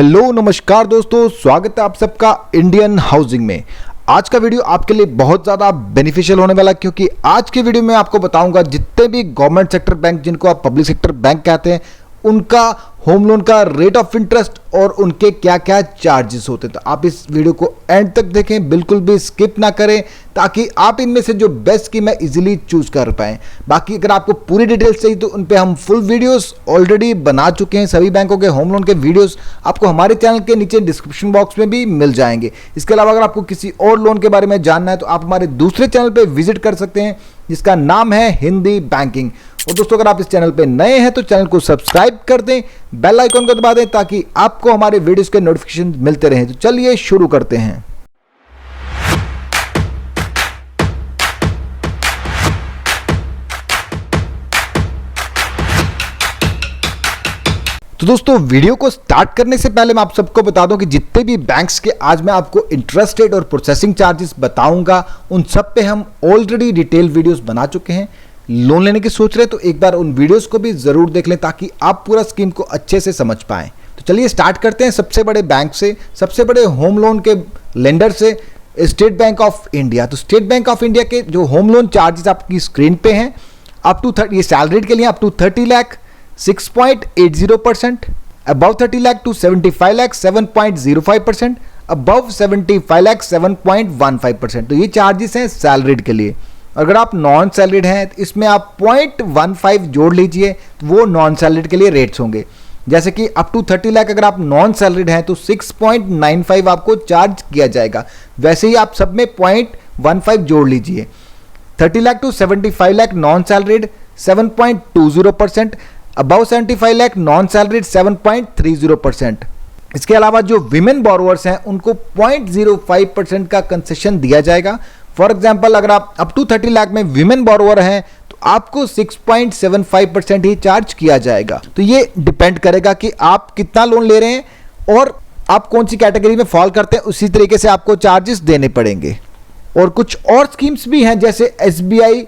Hello नमस्कार दोस्तों, स्वागत है आप सबका इंडियन हाउसिंग में। आज का वीडियो आपके लिए बहुत ज़्यादा बेनिफिशियल होने वाला है, क्योंकि आज के वीडियो में आपको बताऊंगा जितने भी गवर्नमेंट सेक्टर बैंक, जिनको आप पब्लिक सेक्टर बैंक कहते हैं, उनका होम लोन का रेट ऑफ इंटरेस्ट और उनके क्या क्या चार्जेस होते हैं। तो आप इस वीडियो को एंड तक देखें, बिल्कुल भी स्किप ना करें, ताकि आप इनमें से जो बेस्ट स्कीम है इजीली चूज कर पाएं। बाकी अगर आपको पूरी डिटेल्स चाहिए तो उन पे हम फुल वीडियोस ऑलरेडी बना चुके हैं। सभी बैंकों के होम लोन के वीडियोस आपको हमारे चैनल के नीचे डिस्क्रिप्शन बॉक्स में भी मिल जाएंगे। इसके अलावा अगर आपको किसी और लोन के बारे में जानना है तो आप हमारे दूसरे चैनल पर विजिट कर सकते हैं, जिसका नाम है हिंदी बैंकिंग। और दोस्तों, अगर आप इस चैनल पे नए हैं तो चैनल को सब्सक्राइब कर दें, बेल आइकन को दबा दें, ताकि आपको हमारे वीडियोस के नोटिफिकेशन मिलते रहें। तो चलिए शुरू करते हैं। तो दोस्तों, वीडियो को स्टार्ट करने से पहले मैं आप सबको बता दूं कि जितने भी बैंक्स के आज मैं आपको इंटरेस्ट रेट और प्रोसेसिंग चार्जेस बताऊंगा, उन सब पे हम ऑलरेडी डिटेल वीडियोस बना चुके हैं। लोन लेने की सोच रहे तो एक बार उन वीडियोस को भी जरूर देख लें, ताकि आप पूरा स्कीम को अच्छे से समझ पाएं। तो चलिए स्टार्ट करते हैं सबसे बड़े बैंक से, सबसे बड़े होम लोन के लेंडर से, स्टेट बैंक ऑफ इंडिया। तो स्टेट बैंक ऑफ इंडिया के जो होम लोन चार्जेस आपकी स्क्रीन पे हैं, अप टू 30, ये सैलरीड के लिए up to 30 lakh 6.80%, above 30 lakh to 75 lakh 7.05%, above 75 lakh 7.15%। तो ये चार्जेस हैं सैलरीड के लिए। अगर आप नॉन सैलरीड हैं तो इसमें आप 0.15 जोड़ लीजिए, तो वो नॉन सैलरीड के लिए रेट्स होंगे। जैसे कि अप टू 30 लाख अगर आप नॉन सैलरीड हैं तो 6.95 आपको चार्ज किया जाएगा। वैसे ही आप सब में 0.15 जोड़ लीजिए। 30 lakh to 75 lakh non salaried 7.20%, above 75 lakh non salaried 7.30%। इसके अलावा जो विमेन बोरोवर्स हैं उनको 0.05% का कंसेशन दिया जाएगा। फॉर एग्जांपल, अगर आप अप टू 30 लाख में विमेन बोरोवर हैं तो आपको 6.75% ही चार्ज किया जाएगा। तो ये डिपेंड करेगा कि आप कितना लोन ले रहे हैं और आप कौन सी कैटेगरी में फॉल करते हैं, उसी तरीके से आपको चार्जेस देने पड़ेंगे। और कुछ और स्कीम्स भी हैं, जैसे SBI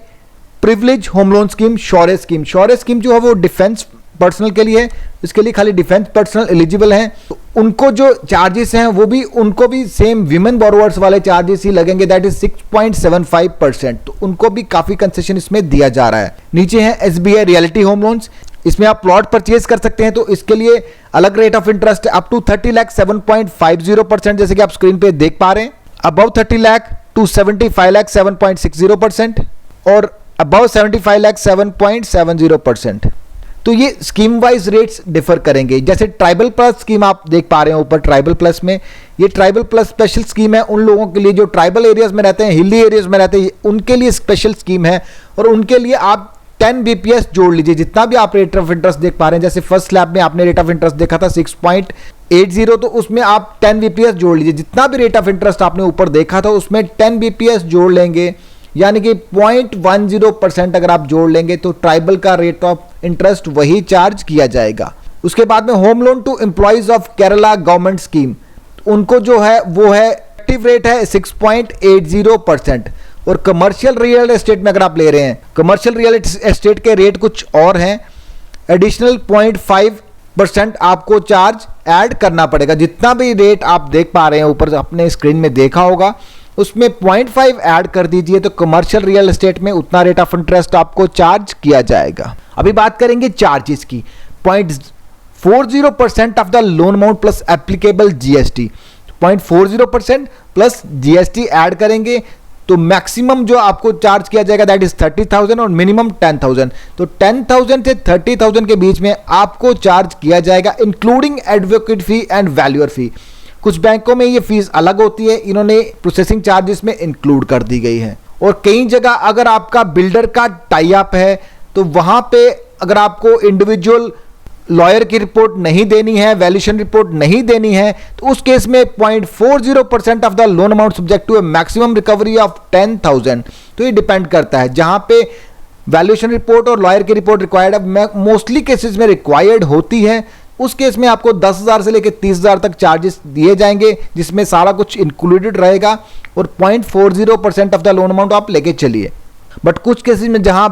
privilege home loan scheme, Shaurya scheme. Shaurya scheme जो है वो डिफेंस पर्सनल के लिए है, इसके लिए खाली डिफेंस पर्सनल एलिजिबल हैं। तो उनको जो चार्जेस हैं वो भी उनको भी सेम विमेन बोरोवर्स वाले चार्जेस ही लगेंगे, दैट इज 6.75%। तो उनको भी काफी कंसेशन इसमें दिया जा रहा है। नीचे है SBI रियलिटी होम लोन्स, इसमें आप प्लॉट परचेज कर सकते हैं, तो इसके लिए अलग रेट ऑफ इंटरेस्ट है। अप टू 30 लाख 7.50%, जैसे कि आप स्क्रीन पे देख पा रहे हैं। अबव 30 लाख टू 75 लाख 7.60%, और अबाउ 75 लाख 7.70%। तो ये स्कीम वाइज रेट्स डिफर करेंगे। जैसे ट्राइबल प्लस स्कीम आप देख पा रहे हैं ऊपर, ट्राइबल प्लस में, ये ट्राइबल प्लस स्पेशल स्कीम है उन लोगों के लिए जो ट्राइबल एरियाज में रहते हैं, हिली एरियाज में रहते हैं, उनके लिए स्पेशल स्कीम है। और उनके लिए आप 10 BPS जोड़ लीजिए, जितना भी आप रेट ऑफ इंटरेस्ट देख पा रहे हैं। जैसे फर्स्ट स्लैब में आपने रेट ऑफ इंटरेस्ट देखा था 6.80, तो उसमें आप 10 BPS जोड़ लीजिए। जितना भी रेट ऑफ इंटरेस्ट आपने ऊपर देखा था उसमें 10 BPS जोड़ लेंगे, यानी कि 0.10% अगर आप जोड़ लेंगे तो ट्राइबल का रेट ऑफ इंटरेस्ट वही चार्ज किया जाएगा। उसके बाद में home loan to employees of Kerala government scheme, उनको जो है वो है एक्टिव रेट है 6.80%। और कमर्शियल रियल एस्टेट में अगर आप ले रहे हैं, कमर्शियल रियल एस्टेट के रेट कुछ और हैं, एडिशनल 0.5% आपको चार्ज ऐड करना पड़ेगा। जितना भी रेट आप देख पा रहे हैं ऊपर अपने स्क्रीन में देखा होगा, उसमें 0.5 ऐड कर दीजिए, तो कमर्शियल रियल एस्टेट में उतना रेट ऑफ इंटरेस्ट आपको चार्ज किया जाएगा। अभी बात करेंगे चार्जेस की। 0.40% of the loan amount plus applicable GST, 0.40% plus GST add करेंगे तो मैक्सिमम जो आपको चार्ज किया जाएगा दैट इज 30,000 और मिनिमम 10,000। तो 10,000 से 30,000 के बीच में आपको चार्ज किया जाएगा, including advocate fee and valuer fee. कुछ बैंकों में ये फीस अलग होती है, इन्होंने प्रोसेसिंग चार्जेस में इंक्लूड कर दी गई है। और कई जगह अगर आपका बिल्डर का टाई अप है तो वहां पे अगर आपको इंडिविजुअल लॉयर की रिपोर्ट नहीं देनी है, वैल्यूएशन रिपोर्ट नहीं देनी है, तो उस केस में 0.40% of the loan amount subject to a maximum recovery of 10,000। तो ये डिपेंड करता है, जहां पे वैल्यूएशन रिपोर्ट और लॉयर की रिपोर्ट रिक्वायर्ड है, मोस्टली केसेस में रिक्वायर्ड होती है, उस केस में आपको 10,000 से लेकर 30,000 तक चार्जेस दिए जाएंगे, जिसमें सारा कुछ इंक्लूडेड रहेगा। और 0.40% ऑफ द लोन अमाउंट आप लेके चलिए। बट कुछ केसेस में जहां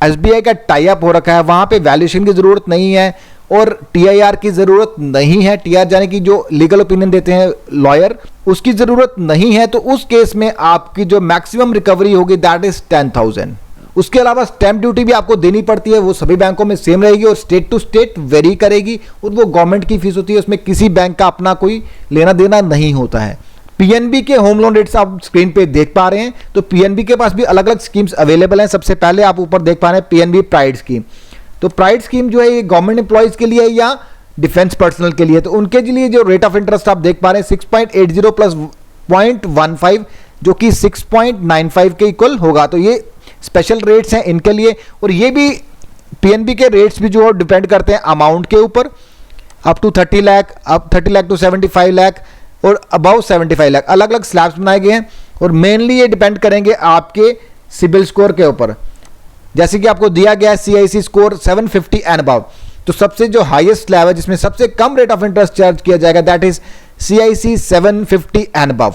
SBI का टाई अप हो रखा है, वहां पे वैल्यूएशन की जरूरत नहीं है और TIR की ज़रूरत नहीं है, TIR यानी कि जो लीगल ओपिनियन देते हैं लॉयर, उसकी ज़रूरत नहीं है, तो उस केस में आपकी जो मैक्सिमम रिकवरी होगी दैट इज़ 10,000। उसके अलावा स्टैंप ड्यूटी भी आपको देनी पड़ती है, वो सभी बैंकों में सेम रहेगी और स्टेट टू स्टेट वेरी करेगी, और वो गवर्नमेंट की फीस होती है, उसमें किसी बैंक का अपना कोई लेना देना नहीं होता है। PNB के होम लोन रेट्स आप स्क्रीन पे देख पा रहे हैं, तो PNB के पास भी अलग अलग स्कीम्स अवेलेबल हैं। सबसे पहले आप ऊपर देख पा रहे हैं PNB प्राइड स्कीम। तो प्राइड स्कीम जो है ये गवर्नमेंट एम्प्लॉयज के लिए या डिफेंस पर्सनल के लिए, तो उनके लिए जो रेट ऑफ इंटरेस्ट आप देख पा रहे हैं 6.80 प्लस 0.15 जो कि 6.95 के इक्वल होगा। तो ये स्पेशल रेट्स हैं इनके लिए, और ये भी PNB के रेट्स भी जो डिपेंड करते हैं अमाउंट के ऊपर, up to 30 lakh, up 30 lakh to 75 lakh और अबाउ 75 लाख, अलग अलग स्लैब्स बनाए गए हैं, और मेनली ये डिपेंड करेंगे आपके सिबिल स्कोर के ऊपर। जैसे कि आपको दिया गया है CIC स्कोर 750 एंड अबव, तो सबसे जो हाईएस्ट स्लैब है जिसमें सबसे कम रेट ऑफ इंटरेस्ट चार्ज किया जाएगा that is CIC 750 and above.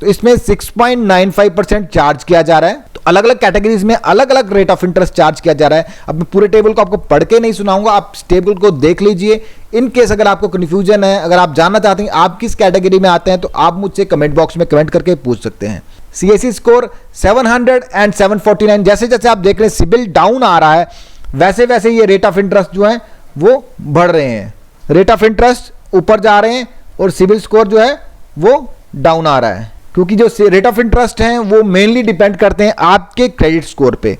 तो इसमें 6.95% चार्ज किया जा रहा है। तो अलग अलग कैटेगरीज में अलग अलग रेट ऑफ इंटरेस्ट चार्ज किया जा रहा है। अब मैं पूरे टेबल को आपको पढ़ के नहीं सुनाऊंगा, आप इस टेबल को देख लीजिए। इन केस अगर आपको कन्फ्यूजन है, अगर आप जानना चाहते हैं आप किस कैटेगरी में आते हैं, तो आप मुझसे कमेंट बॉक्स में कमेंट करके पूछ सकते हैं। CIC स्कोर 700 एंड 749, जैसे जैसे आप देख रहे हैं सिबिल डाउन आ रहा है, वैसे वैसे ये रेट ऑफ इंटरेस्ट जो है वो बढ़ रहे हैं। रेट ऑफ इंटरेस्ट ऊपर जा रहे हैं और सिबिल स्कोर जो है वो डाउन आ रहा है, क्योंकि जो रेट ऑफ इंटरेस्ट हैं वो मेनली डिपेंड करते हैं आपके क्रेडिट स्कोर पे।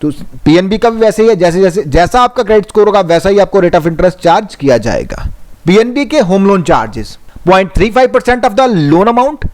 तो PNB का भी वैसे ही है, जैसा आपका क्रेडिट स्कोर होगा वैसा ही आपको रेट ऑफ इंटरेस्ट चार्ज किया जाएगा। PNB के home loan charges 0.35% of the loan amount,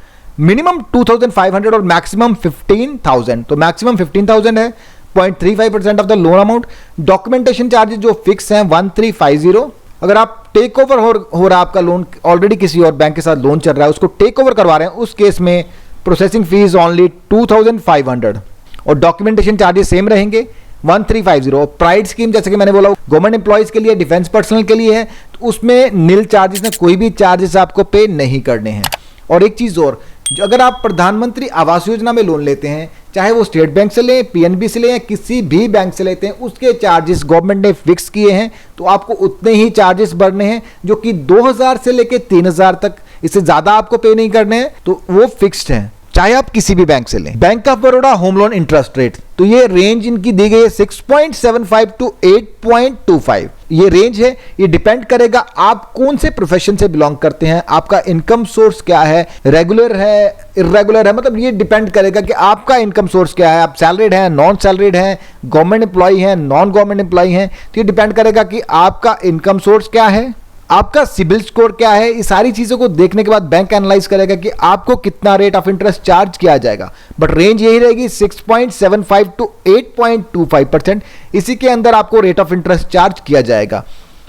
minimum 2,500 और मैक्सिमम 15,000। तो मैक्सिमम 15,000 है, 0.35% of the loan amount. Documentation charges जो फिक्स हैं 1350। अगर आप टेक ओवर हो रहा है आपका लोन, ऑलरेडी किसी और बैंक के साथ लोन चल रहा है, उसको टेक ओवर करवा रहे हैं, उस केस में प्रोसेसिंग फीस ओनली 2,500 और डॉक्यूमेंटेशन चार्जेस सेम रहेंगे 1350। प्राइड स्कीम जैसे कि मैंने बोला गवर्नमेंट एम्प्लॉयज के लिए, डिफेंस पर्सनल के लिए है, तो उसमें नील चार्जेस में कोई भी चार्जेस आपको पे नहीं करने हैं। और एक चीज और, जो अगर आप प्रधानमंत्री आवास योजना में लोन लेते हैं, चाहे वो स्टेट बैंक से लें, PNB से लें या किसी भी बैंक से लेते हैं, उसके चार्जेस गवर्नमेंट ने फिक्स किए हैं, तो आपको उतने ही चार्जेस भरने हैं जो कि 2,000 से लेके 3,000 तक, इससे ज्यादा आपको पे नहीं करने हैं, तो वो फिक्स्ड है, चाहे आप किसी भी बैंक से लें। Bank of Baroda home loan interest rate, तो ये रेंज इनकी दी गई है 6.75 टू 8.25। ये रेंज है, ये डिपेंड करेगा आप कौन से प्रोफेशन से बिलोंग करते हैं, आपका इनकम सोर्स क्या है, रेगुलर है, इरेगुलर है, मतलब ये डिपेंड करेगा कि आपका इनकम सोर्स क्या है, आप सैलरीड हैं, नॉन सैलरीड हैं, गवर्नमेंट एम्प्लॉय हैं, नॉन गवर्नमेंट एम्प्लॉय हैं। तो ये डिपेंड करेगा कि आपका इनकम सोर्स क्या है, आपका सिबिल स्कोर क्या है। इस सारी चीजों को देखने के बाद बैंक एनालाइज करेगा कि आपको कितना रेट ऑफ इंटरेस्ट चार्ज किया जाएगा, बट रेंज यही रहेगी 6.75 टू 8.25%। इसी के अंदर आपको रेट ऑफ इंटरेस्ट चार्ज किया जाएगा।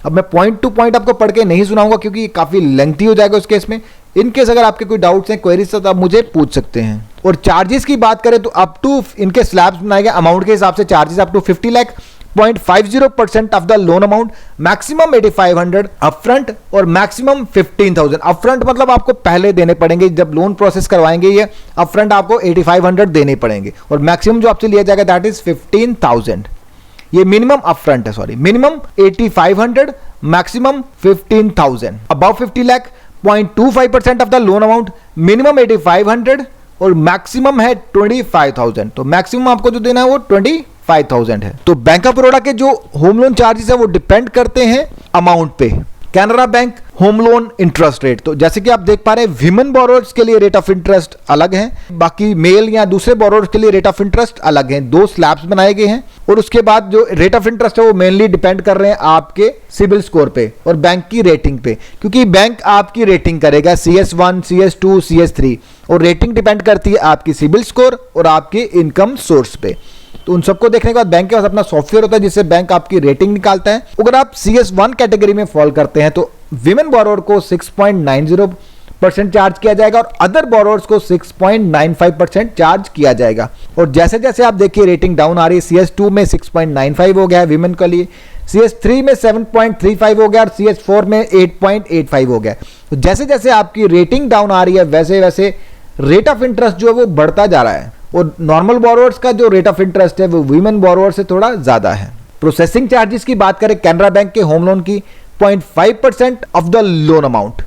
अब मैं पॉइंट टू पॉइंट आपको पढ़ के नहीं सुनाऊंगा क्योंकि ये काफी लेंथी हो जाएगा उस केस में। इन केस अगर आपके कोई डाउट्स हैं, क्वेरीज, तो आप मुझे पूछ सकते हैं। और चार्जेस की बात करें तो अप टू इनके स्लैब्स बनाए गए अमाउंट के हिसाब से charges up to 50 lakh 0.50% of the loan amount, maximum 8,500 upfront और मैक्सिमम 15,000। अपफ्रंट मतलब आपको पहले देने पड़ेंगे, जब लोन प्रोसेस करवाएंगे ये अपफ्रंट आपको 8,500 देने पड़ेंगे, और मैक्सिमम जो आपसे लिया जाएगा दैट इज 15,000। ये मिनिमम अपफ्रंट है, sorry, minimum 8,500, maximum 15,000। Above 50 lakh 0.25% of the loan amount, minimum 8,500 और मैक्सिमम है 25,000। तो मैक्सिमम आपको जो देना है वो 25,000 है। तो बैंक ऑफ बड़ौदा के जो होम लोन चार्जेस है वो डिपेंड करते हैं अमाउंट पे। Canara bank home loan interest rate, तो जैसे कि आप देख पा रहे हैं विमेन बोरोअर्स के लिए रेट ऑफ इंटरेस्ट अलग है, बाकी मेल या दूसरे बोरोअर्स के लिए रेट ऑफ इंटरेस्ट अलग है। दो स्लैब्स बनाए गए हैं, और उसके बाद जो रेट ऑफ इंटरेस्ट है वो मेनली डिपेंड कर रहे हैं आपके सिबिल स्कोर पे और बैंक की रेटिंग पे, क्योंकि बैंक आपकी रेटिंग करेगा CS1, CS2, CS3, और रेटिंग डिपेंड करती है आपकी सिबिल स्कोर और आपके इनकम सोर्स पे। तो उन सबको देखने के बाद बैंक के पास अपना सॉफ्टवेयर होता है जिससे बैंक आपकी रेटिंग निकालता है। अगर आप CS1 कैटेगरी में फॉल करते हैं तो विमेन बोरोअर को 6.90% चार्ज किया जाएगा और अदर बोरोअर्स को 6.95% चार्ज किया जाएगा। और जैसे जैसे आप देखिए रेटिंग डाउन आ रही है, CS2 में 6.95 हो गया है विमेन के लिए, CS3 में 7.35 हो गया और CS4 में 8.85 हो गया। तो जैसे जैसे आपकी रेटिंग डाउन आ रही है वैसे वैसे रेट ऑफ इंटरेस्ट जो है वो बढ़ता जा रहा है, और नॉर्मल बोरोअर्स का जो रेट ऑफ इंटरेस्ट है वो वीमेन बोरोअर से थोड़ा ज्यादा है। प्रोसेसिंग चार्जेस की बात करें कैनरा बैंक के होम लोन की 6.5% of the loan amount,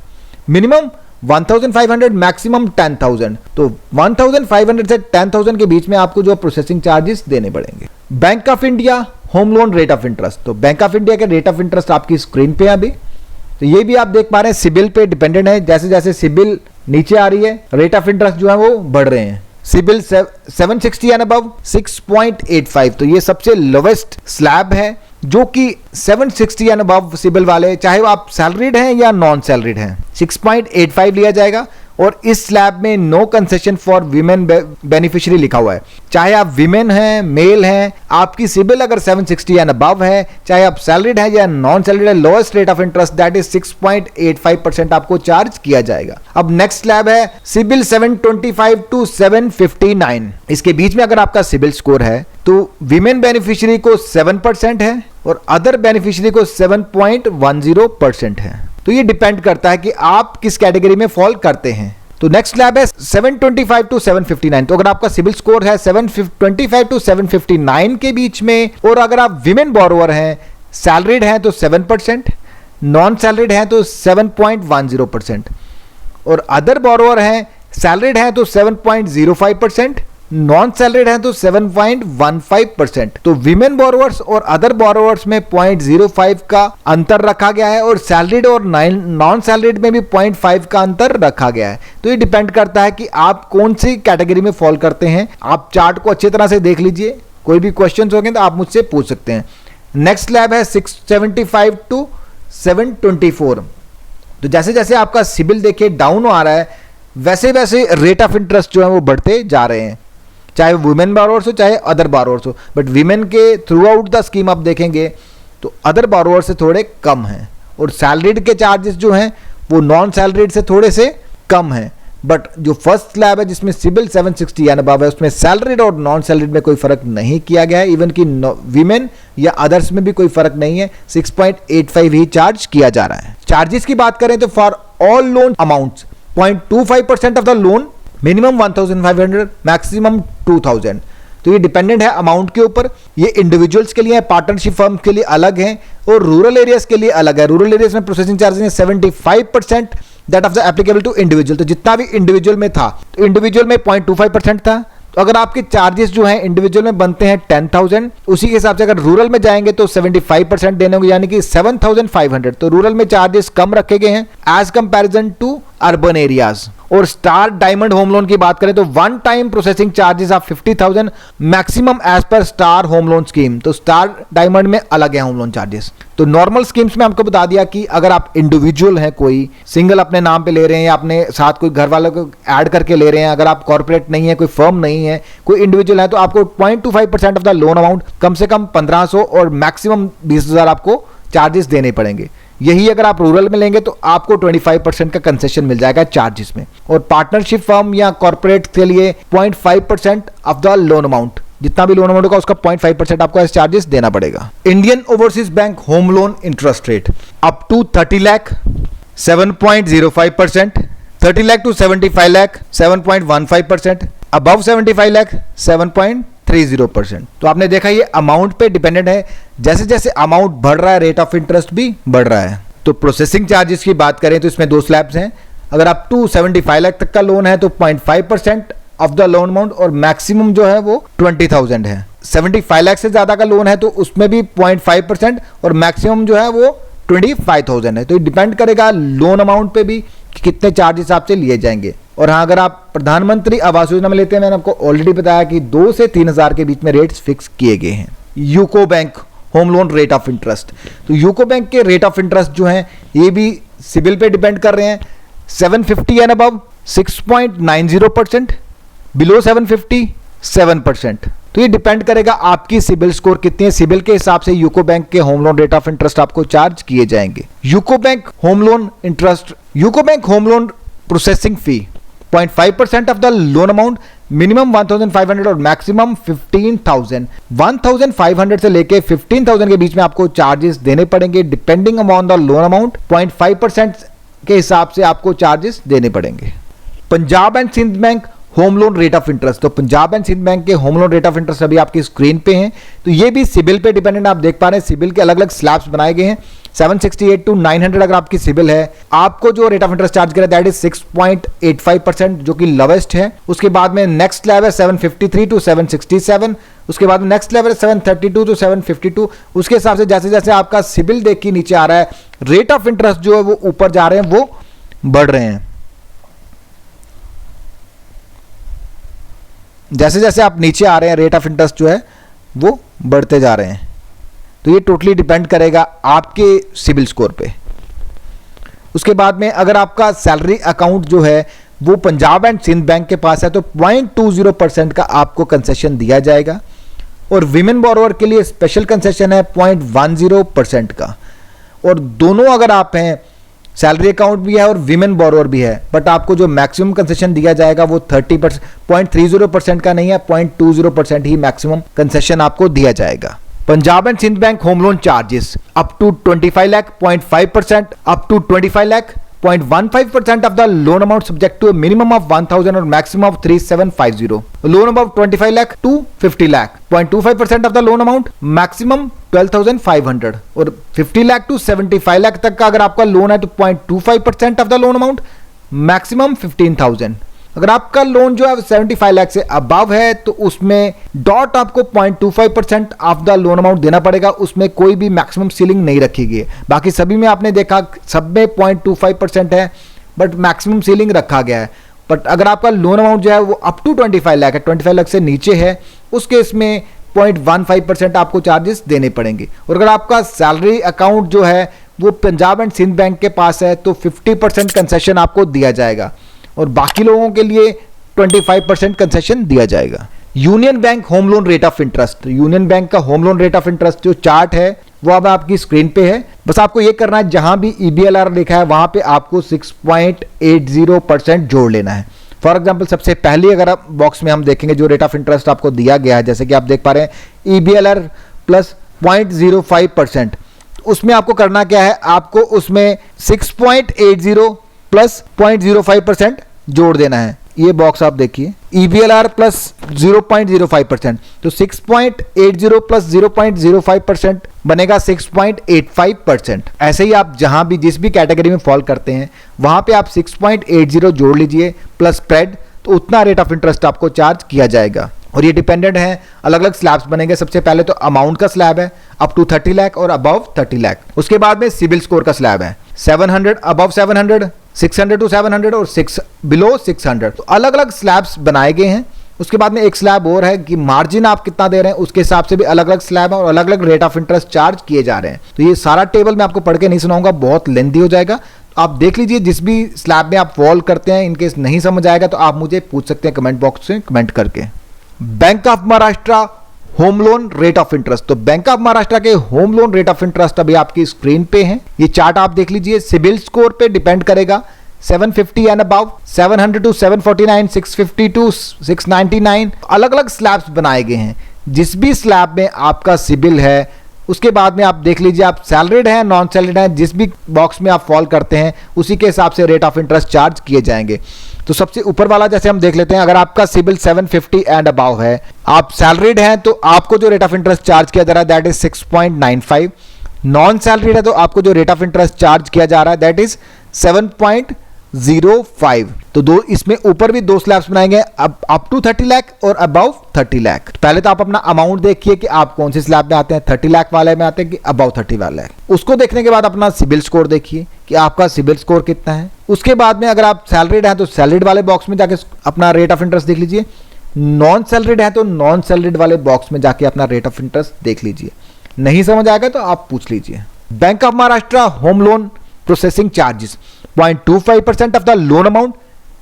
minimum 1500, maximum 10,000। तो 1500 से 10,000 के बीच में आपको जो प्रोसेसिंग चार्जेस देने पड़ेंगे। Bank of India home loan rate of interest, तो बैंक ऑफ इंडिया के रेट ऑफ इंटरेस्ट आपकी स्क्रीन पे है अभी। तो ये भी आप देख पा रहे हैं सिबिल पे डिपेंडेंट है, जैसे जैसे सिबिल नीचे आ रही है रेट ऑफ इंटरेस्ट जो है वो बढ़ रहे हैं। सिबिल 760 एंड अबव 6.85, तो ये सबसे लोवेस्ट स्लैब है, जो कि 760 एंड अबव सिबिल वाले, चाहे वो आप सैलरीड हैं या नॉन सैलरीड हैं, 6.85 लिया जाएगा। और इस स्लैब में no concession for women beneficiary लिखा हुआ है, चाहे आप वीमेन हैं, मेल हैं, आपकी सिबिल अगर 760 एंड अबव है, चाहे आप सैलरीड हैं या नॉन सैलरीड है, lowest rate of interest that is 6.85% आपको चार्ज किया जाएगा। अब नेक्स्ट स्लैब है सिबिल 725 टू 759। इसके बीच में अगर आपका सिबिल स्कोर है तो वीमेन बेनिफिशियरी को 7% है और अदर बेनिफिशियरी को 7.10% है। तो ये डिपेंड करता है कि आप किस कैटेगरी में फॉल करते हैं। तो नेक्स्ट स्लैब है 725 टू 759। तो अगर आपका सिबिल स्कोर है 725 टू 759 के बीच में, और अगर आप विमेन बोरोवर हैं, सैलरीड हैं तो 7%, नॉन सैलरीड हैं तो 7.10%, और अदर बोरोवर हैं, सैलरीड हैं तो 7.05%, नॉन सैलरीड हैं तो 7.15%। तो विमेन बोरोवर्स और अदर बोरोवर्स में 0.05 का अंतर रखा गया है, और सैलरीड और नॉन सैलरीड में भी 0.5 का अंतर रखा गया है। तो ये डिपेंड करता है कि आप कौन सी कैटेगरी में फॉल करते हैं। आप चार्ट को अच्छी तरह से देख लीजिए, कोई भी क्वेश्चंस होंगे तो आप मुझसे पूछ सकते हैं। नेक्स्ट स्लैब है 675 टू 724। तो जैसे जैसे आपका सिबिल देखिए डाउन आ रहा है, वैसे वैसे रेट ऑफ इंटरेस्ट जो है वो बढ़ते जा रहे हैं, चाहे वुमेन बोरोवर्स हो चाहे अदर बोरोवर्स हो। बट वीमेन के थ्रू आउट द स्कीम आप देखेंगे तो अदर बोरोवर्स से थोड़े कम हैं, और सैलरीड के चार्जेस जो हैं वो नॉन सैलरीड से थोड़े से कम हैं। बट जो फर्स्ट स्लैब है जिसमें सिबिल 760 एंड अबव है, उसमें सैलरीड और नॉन सैलरीड में कोई फर्क नहीं किया गया है, इवन कि वीमेन या अदर्स में भी कोई फर्क नहीं है, 6.85 ही चार्ज किया जा रहा है। चार्जेस की बात करें तो for all loan amounts 0.25% of the loan, minimum 1500, maximum 2000। तो ये डिपेंडेंट है अमाउंट के ऊपर। ये इंडिविजुअल्स के लिए है, पार्टनरशिप फर्म के लिए अलग है, और रूरल एरियाज के लिए अलग है। रूरल एरियाज में प्रोसेसिंग चार्जेस है 75% that of the applicable to individual. तो जितना भी इंडिविजुअल में था, तो इंडिविजुअल में 0.25% था। तो अगर आपके चार्जेस जो हैं इंडिविजुअल में बनते हैं 10,000, उसी के हिसाब से अगर रूरल में जाएंगे तो 75% देने होंगे, यानी कि 7,500। तो रूरल में चार्जेस कम रखे गए हैं as comparison to urban areas. और स्टार डायमंड होम लोन की बात करें तो one time processing charges of 50,000 maximum as पर स्टार होम लोन स्कीम। तो स्टार डायमंड में अलग है होम लोन चार्जेस। तो नॉर्मल स्कीम्स में आपको बता दिया कि अगर आप इंडिविजुअल हैं, कोई सिंगल अपने नाम पे ले रहे हैं या अपने साथ कोई घर वालों को ऐड करके ले रहे हैं, अगर आप कॉर्पोरेट नहीं है, कोई फर्म नहीं है, कोई इंडिविजुअल है, तो आपको 0.25% ऑफ द लोन अमाउंट, कम से कम 1500 और मैक्सिमम 20,000 आपको चार्जेस देने पड़ेंगे। यही अगर आप रूरल में लेंगे तो आपको 25% का कंसेशन मिल जाएगा चार्जेस में। और पार्टनरशिप फर्म या कॉर्पोरेट के लिए 0.5% ऑफ द लोन अमाउंट, जितना भी लोन अमाउंट होगा उसका 0.5% आपको एज चार्जेस देना पड़ेगा। Indian overseas bank home loan interest rate up to 30 lakh 7.05%, 30 lakh to 75 lakh 7.15%, above 75 lakh 7.30%। तो आपने देखा ये अमाउंट पे डिपेंडेंट है, जैसे जैसे अमाउंट बढ़ रहा है रेट ऑफ इंटरेस्ट भी बढ़ रहा है। तो प्रोसेसिंग चार्जेस की बात करें तो इसमें दो स्लैब्स हैं। अगर आप 75 लाख तक का लोन है तो 0.5% ऑफ द लोन अमाउंट, और मैक्सिमम जो है वो 20,000 है। 75 लाख से ज्यादा का लोन है तो उसमें भी 0.5% और मैक्सिमम जो है वो 25,000 है। तो ये डिपेंड करेगा लोन अमाउंट पे भी कि कितने चार्जेस आपसे लिए जाएंगे। और हाँ, अगर आप प्रधानमंत्री आवास योजना में लेते हैं, मैंने आपको ऑलरेडी बताया कि 2 से 3,000 के बीच में रेट्स फिक्स किए गए हैं। UCO bank home loan rate of interest, तो यूको बैंक के रेट ऑफ इंटरेस्ट जो हैं ये भी सिबिल पे डिपेंड कर रहे हैं। 750 एंड अबव 6.90%, बिलो 750 7%। तो ये डिपेंड करेगा आपकी सिबिल स्कोर कितनी है, सिबिल के हिसाब से यूको बैंक के home loan rate of interest आपको चार्ज किए जाएंगे। UCO bank home loan interest, UCO bank home loan processing fee 0.5% of the loan amount, minimum 1,500 और मैक्सिमम 15,000। 1,500 से लेके 15,000 के बीच में आपको चार्जेस देने पड़ेंगे depending upon the loan amount. 0.5% के हिसाब से आपको चार्जेस देने पड़ेंगे। Punjab and Sindh bank home loan rate of interest, तो पंजाब एंड सिंध बैंक के home loan rate of interest अभी आपकी स्क्रीन पे हैं। तो ये भी सिबिल पे डिपेंडेंट, आप देख पा रहे हैं सिबिल के अलग अलग स्लैब्स बनाए गए हैं। 768 to 900 अगर आपकी सिबिल है, आपको जो रेट ऑफ इंटरेस्ट चार्ज करें दैट इज 6.85%, जो कि लोवेस्ट है। उसके बाद में नेक्स्ट स्लैब है 753 टू 767, उसके बाद में नेक्स्ट लेवल 732 टू 752। उसके हिसाब से जैसे जैसे आपका सिबिल देख के नीचे आ रहा है, रेट ऑफ इंटरेस्ट जो है वो ऊपर जा रहे हैं, वो बढ़ रहे हैं। जैसे जैसे आप नीचे आ रहे हैं, रेट ऑफ इंटरेस्ट जो है वो बढ़ते जा रहे हैं। तो ये टोटली डिपेंड करेगा आपके सिबिल स्कोर पे। उसके बाद में अगर आपका सैलरी अकाउंट जो है वो पंजाब एंड सिंध बैंक के पास है तो 0.20% का आपको कंसेशन दिया जाएगा, और विमेन बोरोवर के लिए स्पेशल कंसेशन है 0.10% का। और दोनों अगर आप हैं, सैलरी अकाउंट भी है और विमेन बोरोवर भी है, बट आपको जो मैक्सिमम कंसेशन दिया जाएगा वो 30%, 0.30% का नहीं है, 0.20% ही मैक्सिमम कंसेशन आपको दिया जाएगा। Punjab and Sindh bank home loan charges up to 25 lakh 0.5%, up to 25 lakh 0.15% of the loan amount subject to a minimum of 1000 or maximum of 3750. Loan above 25 lakh to 50 lakh 0.25% of the loan amount, maximum 12,500, और 50 lakh to 75 lakh तक का अगर आपका loan है तो 0.25% of the loan amount, maximum 15,000। अगर आपका loan जो है 75 लाख से अबव है तो उसमें डॉट आपको 0.25% ऑफ द लोन अमाउंट देना पड़ेगा, उसमें कोई भी मैक्सिमम सीलिंग नहीं रखी गई है। बाकी सभी में आपने देखा सब में 0.25% है, बट मैक्सिमम सीलिंग रखा गया है। बट अगर आपका लोन अमाउंट जो है वो अप टू 25 लाख है, 25 लाख से नीचे है, उस केस में 0.15% आपको चार्जेस देने पड़ेंगे। और अगर आपका सैलरी अकाउंट जो है वो पंजाब एंड सिंध बैंक के पास है तो 50% कंसेशन आपको दिया जाएगा, और बाकी लोगों के लिए 25% कंसेशन दिया जाएगा। Union Bank home loan rate of interest, Union Bank का home loan rate of interest जो चार्ट है वो अब आपकी स्क्रीन पे है। बस आपको ये करना है, जहां भी EBLR लिखा है वहां पे आपको 6.80% जोड़ लेना है। फॉर एग्जाम्पल सबसे पहले अगर आप बॉक्स में हम देखेंगे जो रेट ऑफ इंटरेस्ट आपको दिया गया है, जैसे कि आप देख पा रहे हैं EBLR प्लस 0.05%, उसमें आपको करना क्या है, आपको उसमें 6.80 प्लस 0.05% जोड़ देना है। ये बॉक्स आप देखिए, EBLR प्लस 0.05%, तो 6.80 प्लस 0.05% बनेगा 6.85%। ऐसे ही आप जहां भी जिस भी कैटेगरी में फॉल करते हैं वहां पे आप 6.80 जोड़ लीजिए प्लस स्प्रेड, तो उतना रेट ऑफ इंटरेस्ट आपको चार्ज किया जाएगा। और ये डिपेंडेंट है, अलग अलग स्लैब्स बनेंगे। सबसे पहले तो अमाउंट का स्लैब है अप टू 30 लाख और अबव 30 लाख। उसके बाद में सिबिल स्कोर का स्लैब है 700 अबव 700, 600 टू 700 और 6 बिलो 600। तो अलग अलग स्लैब्स बनाए गए हैं। उसके बाद में एक स्लैब और है कि मार्जिन आप कितना दे रहे हैं, उसके हिसाब से भी अलग अलग स्लैब है और अलग अलग रेट ऑफ इंटरेस्ट चार्ज किए जा रहे हैं। तो ये सारा टेबल मैं आपको पढ़ के नहीं सुनाऊंगा, बहुत लेंथी हो जाएगा। आप देख लीजिए, जिस भी स्लैब में आप फॉल करते हैं, इनकेस नहीं समझ आएगा तो आप मुझे पूछ सकते हैं कमेंट बॉक्स में कमेंट करके। Bank of Maharashtra home loan rate of interest, तो बैंक ऑफ महाराष्ट्र के home loan rate of interest अभी आपकी स्क्रीन पे है। ये चार्ट आप देख लीजिए, सिबिल स्कोर पे डिपेंड करेगा। 750 एंड अबव, 700 टू 749, 650 टू 699, अलग अलग स्लैब्स बनाए गए हैं। जिस भी स्लैब में आपका सिबिल है, उसके बाद में आप देख लीजिए आप सैलरीड हैं नॉन सैलरीड हैं, जिस भी बॉक्स में आप फॉल करते हैं उसी के हिसाब से रेट ऑफ इंटरेस्ट चार्ज किए जाएंगे। तो सबसे ऊपर वाला जैसे हम देख लेते हैं, अगर आपका सिबिल 750 एंड अबाव है, आप सैलरीड हैं तो आपको जो रेट ऑफ इंटरेस्ट चार्ज किया जा रहा है दैट इज 6.95। नॉन सैलरीड है तो आपको जो रेट ऑफ इंटरेस्ट चार्ज किया जा रहा है दैट इज 7.05। तो दो इसमें ऊपर भी दो स्लैब्स बनाएंगे, अप टू 30 लाख और अबव 30 लाख। पहले तो आप अपना अमाउंट देखिए कि आप कौन से स्लैब में आते हैं, 30 लाख वाले में आते हैं कि अबव 30 वाला है। उसको देखने के बाद अपना सिबिल स्कोर देखिए कि आपका सिबिल स्कोर कितना है। उसके बाद में अगर आप सैलरीड हैं तो सैलरीड वाले बॉक्स में जाके अपना रेट ऑफ इंटरेस्ट देख लीजिए। नॉन सैलरीड है तो नॉन सैलरीड वाले बॉक्स में जाके अपना रेट ऑफ इंटरेस्ट देख लीजिए। नहीं समझ आएगा तो आप पूछ लीजिए। Bank of Maharashtra home loan processing charges 0.25% of the loan amount,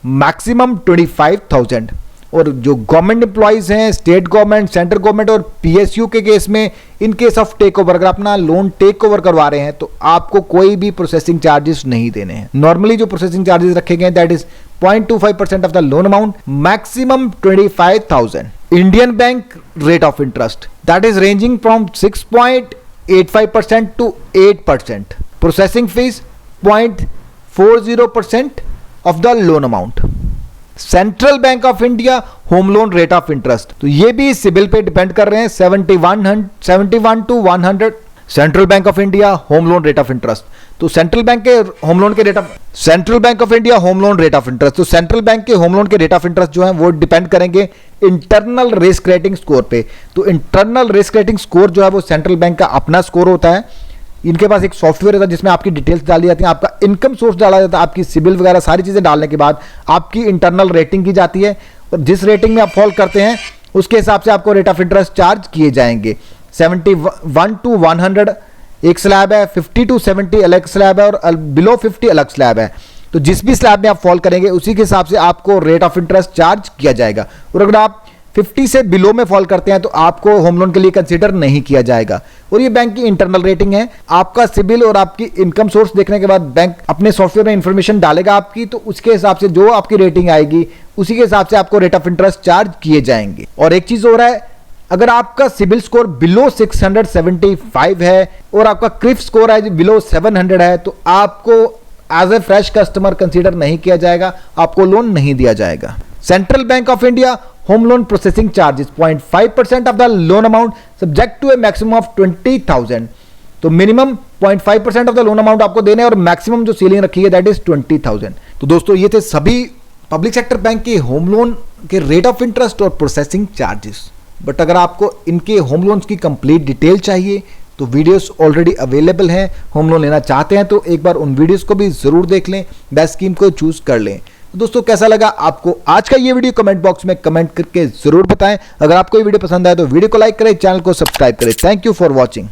maximum 25,000। और जो गवर्नमेंट एम्प्लॉइज हैं, स्टेट गवर्नमेंट, सेंट्रल गवर्नमेंट और PSU के केस में, in case of take over, अगर अपना लोन टेक ओवर करवा रहे हैं तो आपको कोई भी प्रोसेसिंग चार्जेस नहीं देने हैं। नॉर्मली जो प्रोसेसिंग चार्जेस रखे गए that is 0.25% of the loan amount, maximum 25,000। Indian bank rate of interest that is ranging from 6.85% to 8%। Processing fees 0.40% of the loan amount. Central bank of India home loan rate of interest, तो ये भी CIBIL पे depend कर रहे हैं। 71 to central bank of India home loan rate of interest. तो central bank के home loan के rate of central bank of India home loan rate of interest, तो सेंट्रल बैंक के होम लोन के रेट ऑफ इंटरेस्ट जो है वो depend करेंगे इंटरनल रिस्क रेटिंग स्कोर पे। तो इंटरनल रिस्क रेटिंग स्कोर जो है वो सेंट्रल बैंक का अपना स्कोर होता है। इनके पास एक सॉफ्टवेयर होता है जिसमें आपकी डिटेल्स डाली जाती हैं, आपका इनकम सोर्स डाला जाता है, आपकी सिबिल वगैरह सारी चीजें डालने के बाद आपकी इंटरनल रेटिंग की जाती है, और जिस रेटिंग में आप फॉल करते हैं उसके हिसाब से आपको रेट ऑफ इंटरेस्ट चार्ज किए जाएंगे। 71 to 100 एक स्लैब है, 50 to 70 अलग स्लैब है, और बिलो 50 अलग स्लैब है। तो जिस भी स्लैब में आप फॉल करेंगे उसी के हिसाब से आपको रेट ऑफ इंटरेस्ट चार्ज किया जाएगा। और अगर आप 50 से बिलो में फॉल करते हैं तो आपको होम लोन के लिए कंसीडर नहीं किया जाएगा। और ये बैंक की इंटरनल रेटिंग है। आपका सिबिल और आपकी इनकम सोर्स देखने के बाद बैंक अपने सॉफ्टवेयर में इंफॉर्मेशन डालेगा आपकी, तो उसके हिसाब से जो आपकी रेटिंग आएगी उसी के हिसाब से आपको रेट ऑफ इंटरेस्ट चार्ज किए जाएंगे। और एक चीज हो रहा है, अगर आपका सिबिल स्कोर बिलो 675 है और आपका क्रिफ स्कोर है बिलो 700 है, तो आपको as a fresh customer consider नहीं किया जाएगा, आपको लोन नहीं दिया जाएगा। Central bank of India home loan processing charges 0.5% of the loan amount subject to a maximum of 20,000। तो minimum 0.5% of the loan amount आपको देने और मैक्सिमम जो सीलिंग रखी है दैट इज 20,000। तो दोस्तों ये थे सभी पब्लिक सेक्टर बैंक के होम लोन के रेट ऑफ इंटरेस्ट और प्रोसेसिंग चार्जेस। बट अगर आपको इनके होम लोन्स की कंप्लीट डिटेल चाहिए तो वीडियोस ऑलरेडी अवेलेबल हैं। होम लोन लेना चाहते हैं तो एक बार उन वीडियोस को भी जरूर देख लें, बेस्ट स्कीम को चूज कर लें। तो दोस्तों कैसा लगा आपको आज का ये वीडियो, कमेंट बॉक्स में कमेंट करके जरूर बताएं। अगर आपको ये वीडियो पसंद आए तो वीडियो को लाइक करें, चैनल को सब्सक्राइब करें। Thank you for watching.